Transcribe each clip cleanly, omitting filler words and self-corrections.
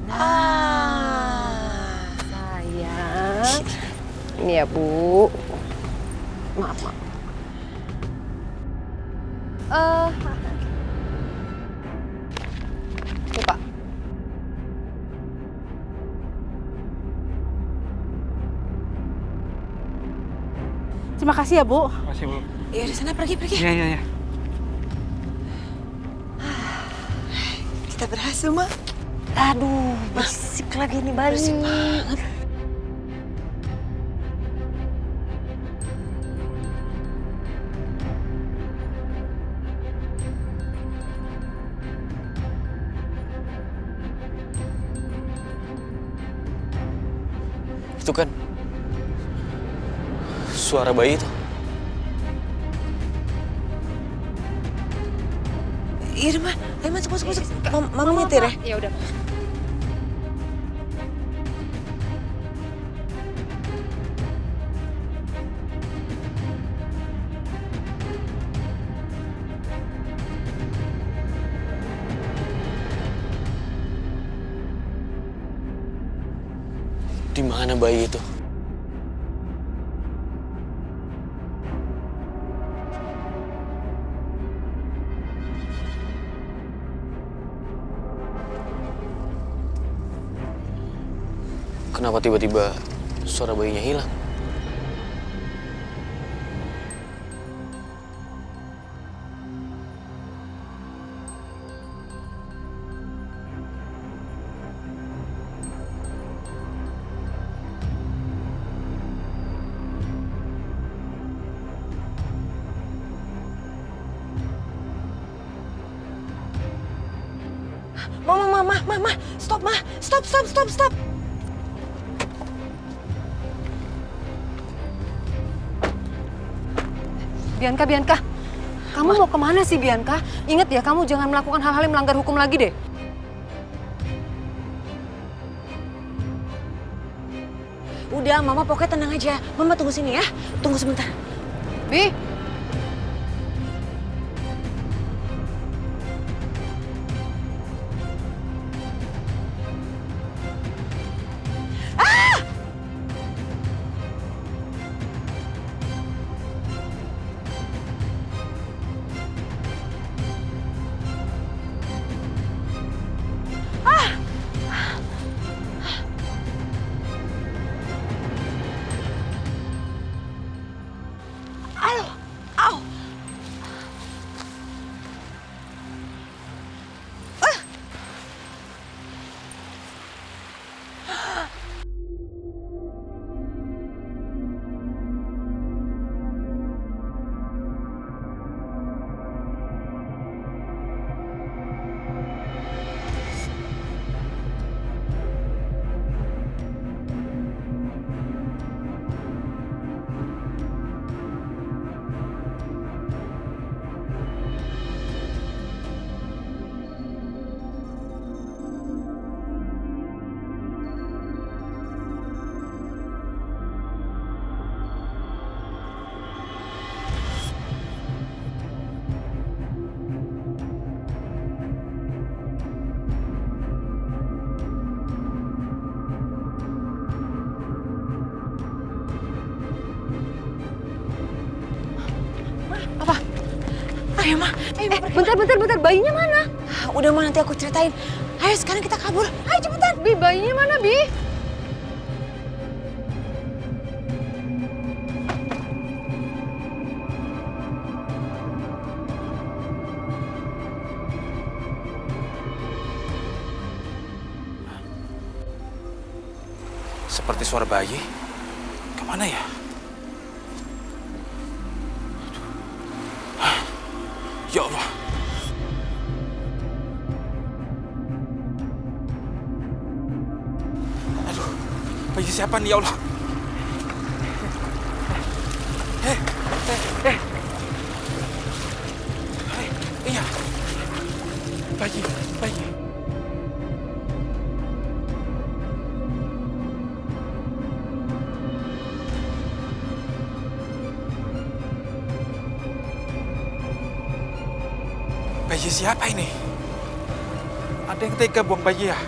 Nah, sayang. Ini ya, Bu. Maaf, maaf. Buka. Terima kasih ya, Bu. Makasih, Bu. Ya udah sana pergi. Iya. Kita berhasil, Mak. Aduh, berisik lagi nih bayi. Bersih banget. Itu kan suara bayi itu. Iya, Ma. Ayo masuk. Mama nyetir ya? Ya udah. Di mana bayi itu? Kenapa tiba-tiba suara bayinya hilang? Mama. Stop, Ma. Stop. Bianca. Kamu mau kemana sih, Bianca? Ingat ya, kamu jangan melakukan hal-hal yang melanggar hukum lagi deh. Udah, Mama pokoknya tenang aja. Mama tunggu sini ya. Tunggu sebentar. Bi. Au. Ayo, Ma. Bentar, bayinya mana? Udah, Ma, nanti aku ceritain. Ayo, sekarang kita kabur. Ayo, cepetan. Bi, bayinya mana, Bi? Seperti suara bayi. Kemana ya? Ya Allah. Aduh, bayi siapa nih ya Allah? Iya. Bayi. Bayi siapa ini? Ada yang tega buang bayi ya?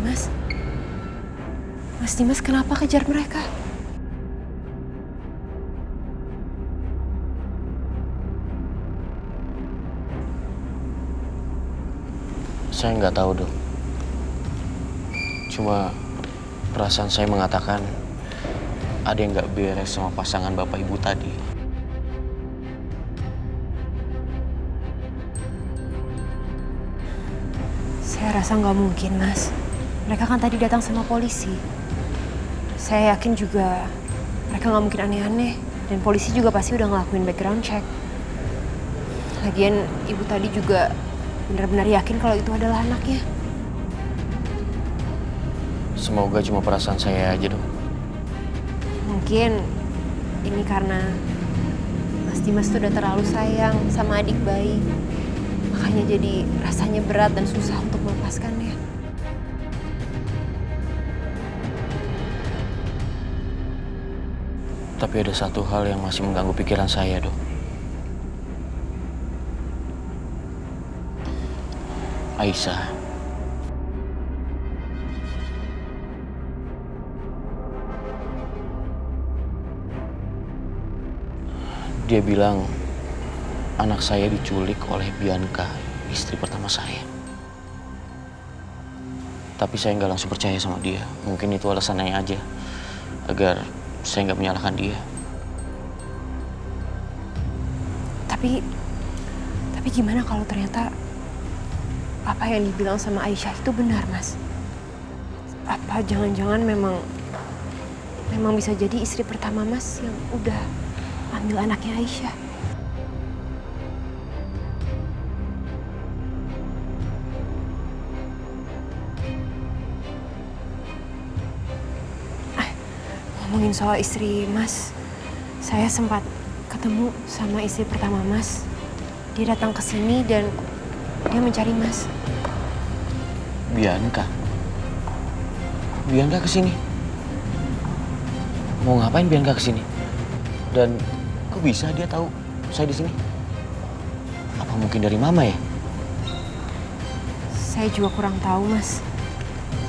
Mas? Mas Dimas kenapa kejar mereka? Saya nggak tahu, Dok. Cuma perasaan saya mengatakan ada yang nggak beres sama pasangan Bapak Ibu tadi. Saya rasa nggak mungkin, Mas. Mereka kan tadi datang sama polisi. Saya yakin juga mereka nggak mungkin aneh-aneh. Dan polisi juga pasti udah ngelakuin background check. Lagian ibu tadi juga benar-benar yakin kalau itu adalah anaknya. Semoga cuma perasaan saya aja, Dok. Mungkin ini karena Mas Dimas tuh udah terlalu sayang sama adik bayi. Makanya jadi rasanya berat dan susah untuk melepaskannya. Tapi ada satu hal yang masih mengganggu pikiran saya, Dok. Aisyah. Dia bilang anak saya diculik oleh Bianca, istri pertama saya. Tapi saya nggak langsung percaya sama dia. Mungkin itu alasannya aja, agar saya nggak menyalahkan dia. Tapi gimana kalau ternyata apa yang dibilang sama Aisyah itu benar, Mas? Apa jangan-jangan memang bisa jadi istri pertama Mas yang udah ambil anaknya Aisyah? Ngomongin soal istri Mas, saya sempat ketemu sama istri pertama Mas. Dia datang ke sini dan dia mencari Mas. Bianca kesini? Mau ngapain Bianca kesini? Dan kok bisa dia tahu saya di sini? Apa mungkin dari Mama ya? Saya juga kurang tahu, Mas.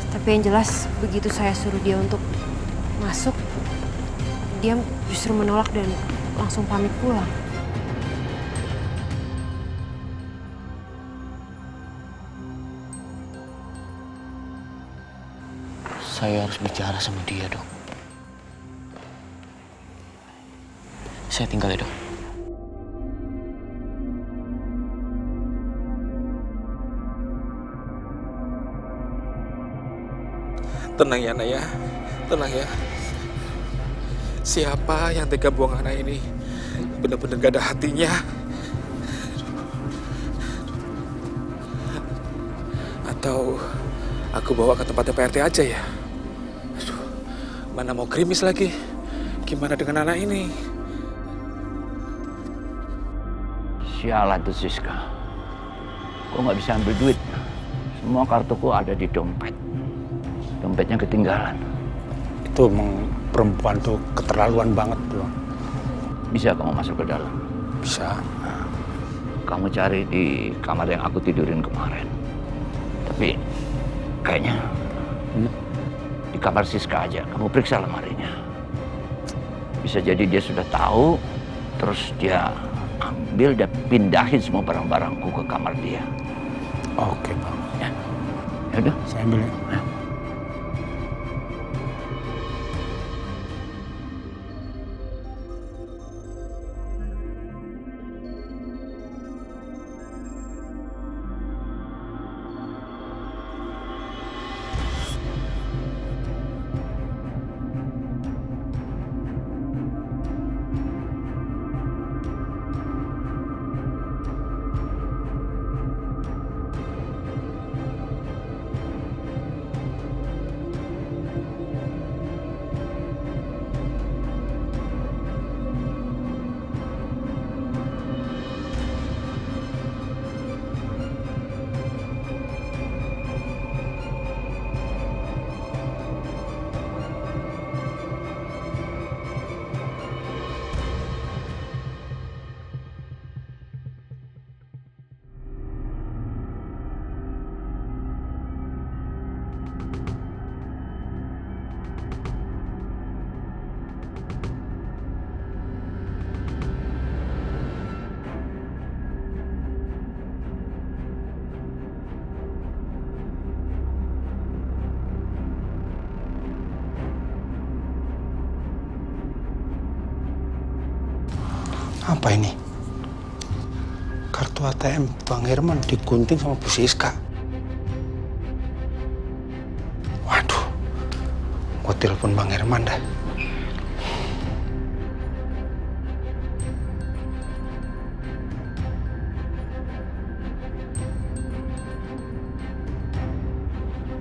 Tapi yang jelas begitu saya suruh dia untuk masuk, dia justru menolak dan langsung pamit pulang. Saya harus bicara sama dia, Dok. Saya tinggal ya, Dok. Tenang ya, Nak ya. Tenang ya. Siapa yang tega buang anak ini? Benar-benar gak ada hatinya. Atau aku bawa ke tempatnya PRT aja ya? Aduh, mana mau gerimis lagi? Gimana dengan anak ini? Sialan tuh Siska. Kok nggak bisa ambil duit? Semua kartuku ada di dompet. Dompetnya ketinggalan. Itu emang perempuan tuh keterlaluan banget bro. Bisa kamu masuk ke dalam? Bisa. Nah, kamu cari di kamar yang aku tidurin kemarin. Tapi kayaknya di kamar Siska aja. Kamu periksa lemarinya. Bisa jadi dia sudah tahu, terus dia ambil dan pindahin semua barang-barangku ke kamar dia. Oke bang. Ya, ya udah. Saya ambil ya. Nah. Apa ini? Kartu ATM Bang Herman digunting sama Bu Siska. Waduh, gue telepon Bang Herman dah.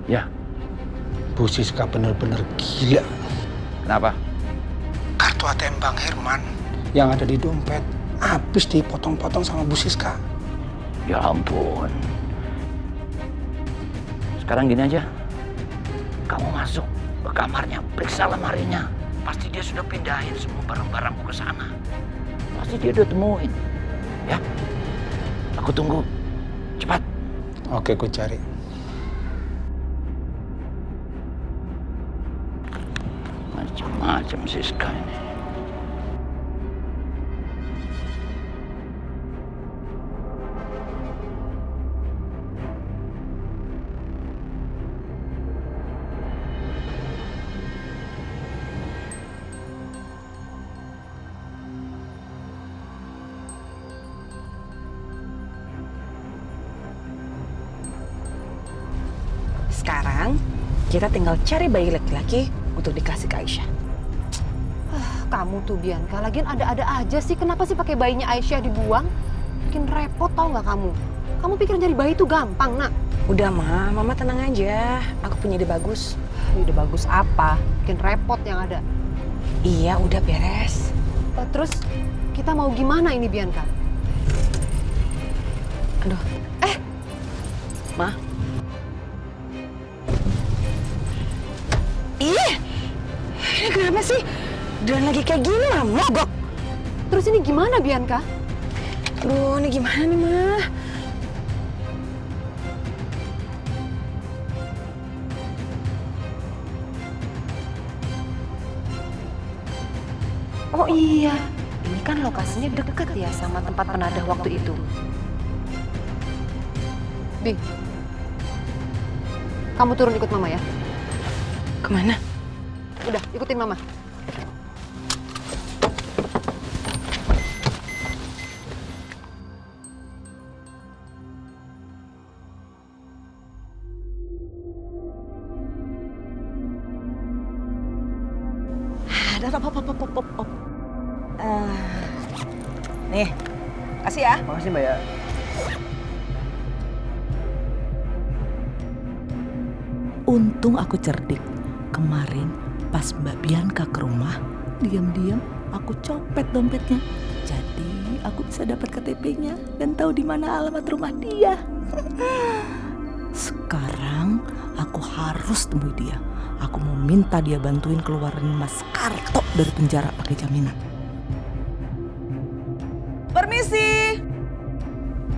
Ya, Bu Siska bener-bener gila. kenapa? Kartu ATM Bang Herman yang ada di dompet habis dipotong-potong sama Bu Siska. Ya ampun. Sekarang gini aja. Kamu masuk ke kamarnya, periksa lemarinya. Pasti dia sudah pindahin semua barang-barangku ke sana. Pasti dia udah temuin. Ya, aku tunggu. Cepat. Oke, gue cari. Macam-macam Siska ini. Sekarang kita tinggal cari bayi laki-laki untuk dikasih ke Aisyah. Kamu tuh Bianca, lagian ada-ada aja sih. Kenapa sih pakai bayinya Aisyah dibuang? Bikin repot tau nggak kamu? Kamu pikir nyari bayi itu gampang, nak? Udah Ma, Mama tenang aja. Aku punya ide bagus. Ide bagus apa? Bikin repot yang ada. Iya, udah beres. Terus kita mau gimana ini Bianca? Aduh, Ma. Ih, ini kenapa sih? Dan lagi kayak gini mah mogok. Terus ini gimana Bianca? Aduh, ini gimana nih Ma? Oh iya, ini kan lokasinya deket ya sama tempat penadah waktu itu. Bi, kamu turun ikut Mama ya. Kemana? Udah, ikutin Mama. Nih, kasih ya. Makasih Mbak ya. Untung aku cerdik. Kemarin pas Mbak Bianca ke rumah, diam-diam aku copet dompetnya. Jadi aku bisa dapat KTP-nya dan tahu di mana alamat rumah dia. Sekarang aku harus temui dia. Aku mau minta dia bantuin keluarin Mas Karto dari penjara pakai jaminan. Permisi.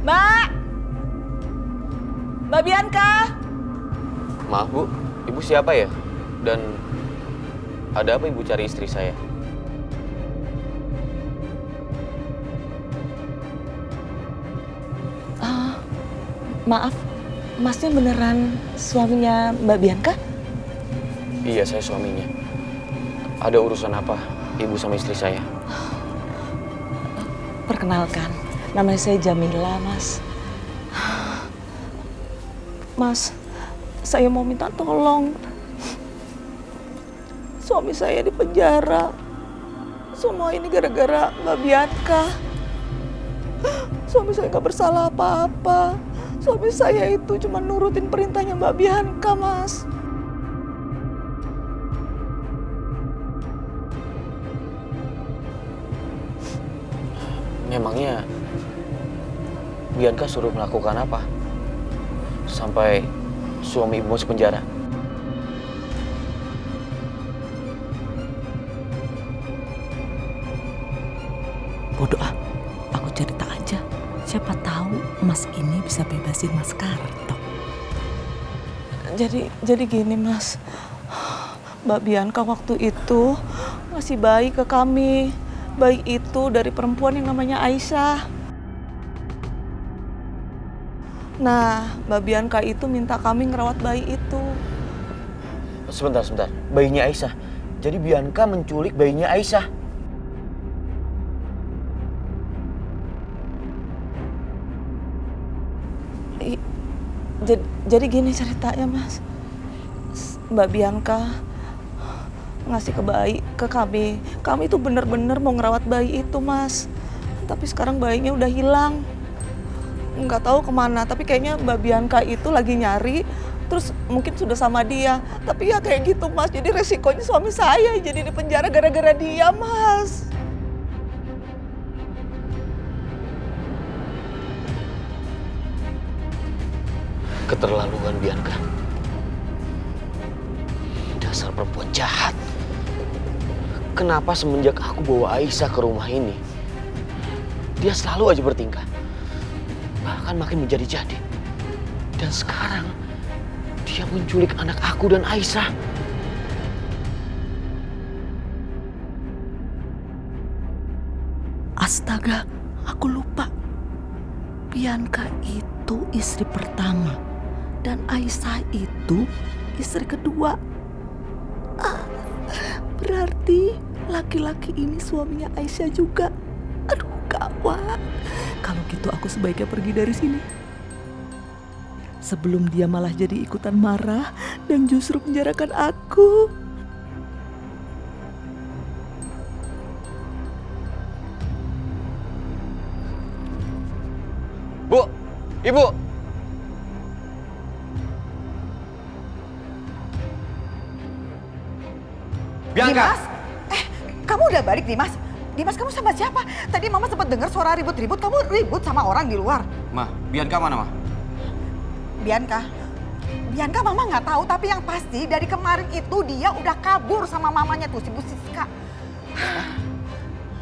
Mbak. Mbak Bianca. Maaf Bu, Ibu siapa ya? Dan ada apa Ibu cari istri saya? Maaf, Masnya beneran suaminya Mbak Bianca? Iya, saya suaminya. Ada urusan apa Ibu sama istri saya? Perkenalkan, namanya saya Jamila, Mas. Mas, saya mau minta tolong. Suami saya di penjara. Semua ini gara-gara Mbak Bianca. Suami saya nggak bersalah apa-apa. Suami saya itu cuma nurutin perintahnya Mbak Bianca, Mas. Memangnya Bianca suruh melakukan apa? Sampai suami Ibu masuk penjara? Bodoh ah, aku cerita aja. Siapa tahu Mas ini bisa bebasin Mas Karto. Jadi gini Mas, Mbak Bianca waktu itu ngasih bayi ke kami. Bayi itu dari perempuan yang namanya Aisyah. Nah, Mbak Bianca itu minta kami ngerawat bayi itu. Sebentar. Bayinya Aisyah. Jadi Bianca menculik bayinya Aisyah. Jadi gini ceritanya, Mas. Mbak Bianca ngasih ke kami. Kami itu bener-bener mau ngerawat bayi itu, Mas. Tapi sekarang bayinya udah hilang. Nggak tahu kemana, tapi kayaknya Mbak Bianca itu lagi nyari, terus mungkin sudah sama dia. Tapi ya kayak gitu, Mas. Jadi resikonya suami saya jadi di penjara gara-gara dia, Mas. Keterlaluan Bianca. Dasar perempuan jahat. Kenapa semenjak aku bawa Aisyah ke rumah ini, dia selalu aja bertingkah. Bahkan makin menjadi-jadi. Dan sekarang, dia menculik anak aku dan Aisyah. Astaga, aku lupa. Bianca itu istri pertama. Dan Aisyah itu istri kedua. Berarti laki-laki ini suaminya Aisyah juga. Aduh, gawat. Kalau gitu aku sebaiknya pergi dari sini. Sebelum dia malah jadi ikutan marah dan justru menjarakan aku. Bu, Ibu. Bianca. Dimas, kamu udah balik Dimas? Dimas, kamu sama siapa? Tadi Mama sempat dengar suara ribut-ribut, kamu ribut sama orang di luar. Ma, Bianca mana, Ma? Bianca Mama nggak tahu, tapi yang pasti dari kemarin itu dia udah kabur sama mamanya tuh, si Bu Siska.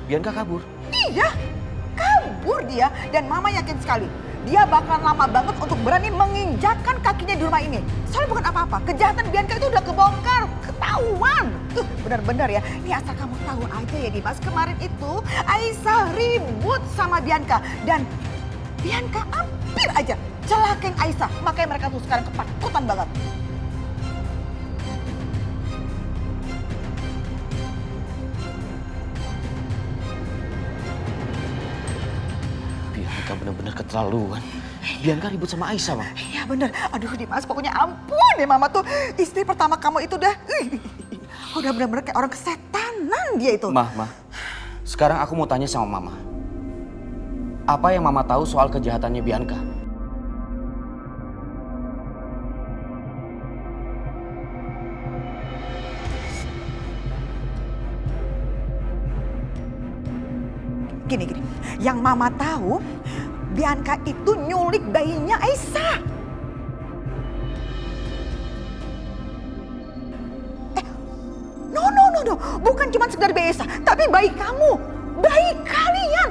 Bianca kabur? Iya, kabur dia dan Mama yakin sekali. Dia bakal lama banget untuk berani menginjakkan kakinya di rumah ini. Soalnya bukan apa-apa, kejahatan Bianca itu udah kebongkar, ketahuan. Benar-benar ya, ini asal kamu tahu aja ya Dimas, kemarin itu Aisyah ribut sama Bianca. Dan Bianca hampir aja celakain Aisyah, makanya mereka tuh sekarang ketakutan banget. Bianca benar-benar keterlaluan. Bianca ribut sama Aisyah, Ma. Iya bener, aduh Dimas, pokoknya ampun deh Mama tuh. Istri pertama kamu itu udah bener-bener kayak orang kesetanan dia itu. Ma. Sekarang aku mau tanya sama Mama. Apa yang Mama tahu soal kejahatannya Bianca? Gini, yang Mama tahu, Bianca itu nyulik bayinya Aisyah. No, bukan cuma sekedar bayi Aisyah, tapi bayi kamu, bayi kalian,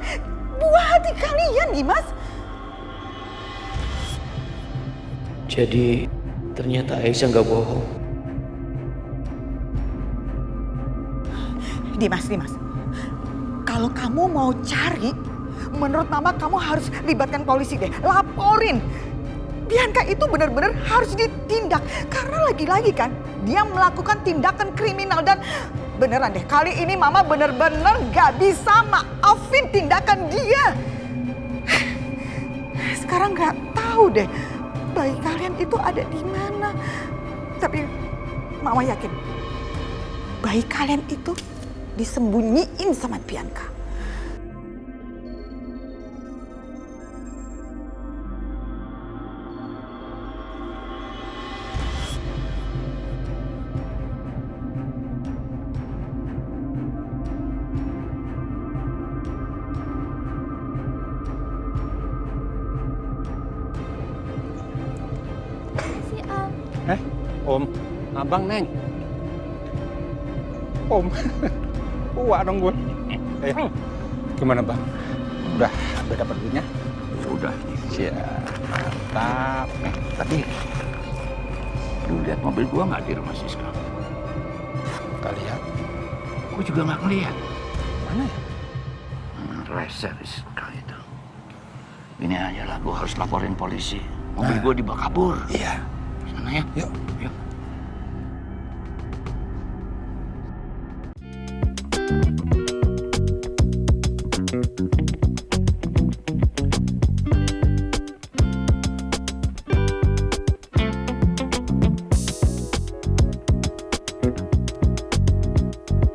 buah hati kalian, Dimas. Jadi ternyata Aisyah nggak bohong. Dimas. Kalau kamu mau cari, menurut Mama kamu harus libatkan polisi deh. Laporin. Bianca itu benar-benar harus ditindak. Karena lagi-lagi kan, dia melakukan tindakan kriminal. Dan beneran deh, kali ini Mama benar-benar gak bisa maafin tindakan dia. Sekarang gak tahu deh, bayi kalian itu ada di mana. Tapi Mama yakin, bayi kalian itu disembunyiin sama Bianca. Om, abang Neng. Om, wah dong gue. Gimana bang? Udah dapat duitnya? Udah. Siap, mantap. Tapi lu lihat mobil gua nggak di rumah Siska? Nggak lihat? Gua juga nggak ngeliat. Mana ya? Reser Siska itu. Ini aja lah, gua harus laporin polisi. Mobil gua dibawa kabur. Iya. Sana ya. Yuk. Yuk.